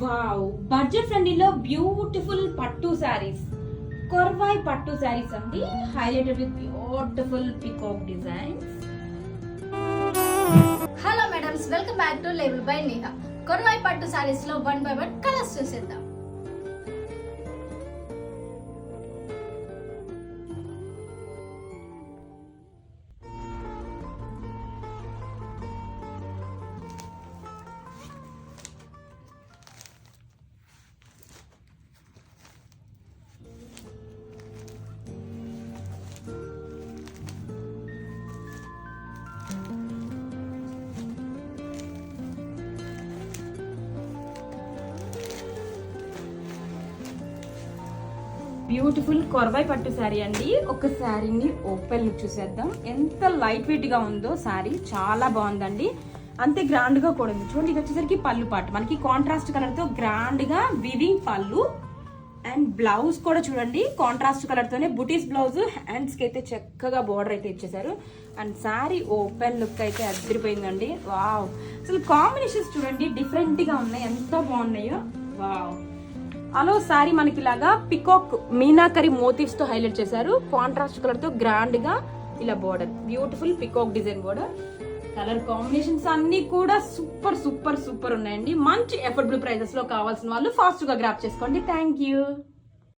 Wow, budget ఫ్రెండ్లీలో beautiful పట్టు శారీస్, కొర్వాయ్ పట్టు శారీస్ అండి. Highlighted with beautiful peacock designs. Hello madams, welcome back to label by Neha. Korvai పట్టు సారీస్ లో 1 by 1 కలర్స్ చూసేద్దాం. బ్యూటిఫుల్ కొర్వాయ్ పట్టు శారీ అండి. ఒక శారీని ఓపెన్ లుక్ చూసేద్దాం. ఎంత లైట్ వెయిట్ గా ఉందో శారీ, చాలా బాగుందండి. అంతే గ్రాండ్ గా కూడా ఉంది. చూడండి, ఇది వచ్చేసరికి పళ్ళు పాటు మనకి కాంట్రాస్ట్ కలర్ తో గ్రాండ్ గా వివింగ్ పళ్ళు అండ్ బ్లౌజ్ కూడా చూడండి కాంట్రాస్ట్ కలర్ తోనే బుటీస్ బ్లౌజ్. హ్యాండ్స్ కి అయితే చక్కగా బోర్డర్ అయితే ఇచ్చేసారు. అండ్ శారీ ఓపెన్ లుక్ అయితే అదిరిపోయిందండి. వావ్, అసలు కాంబినేషన్స్ చూడండి డిఫరెంట్ గా ఉన్నాయి, ఎంత బాగున్నాయో. వావ్, అలో శారీ మనకి ఇలాగా పికాక్ మీనాకరి మోటివ్స్ తో హైలైట్ చేశారు. కాంట్రాస్ట్ కలర్ తో గ్రాండ్ గా ఇలా border, beautiful peacock design border. Colour combinations అన్ని కూడా సూపర్ సూపర్ సూపర్ ఉన్నాయండి. మంచి ఎఫోర్డబుల్ ప్రైజెస్ లో కావాల్సిన వాళ్ళు ఫాస్ట్ గా గ్రాప్ చేసుకోండి. Thank you.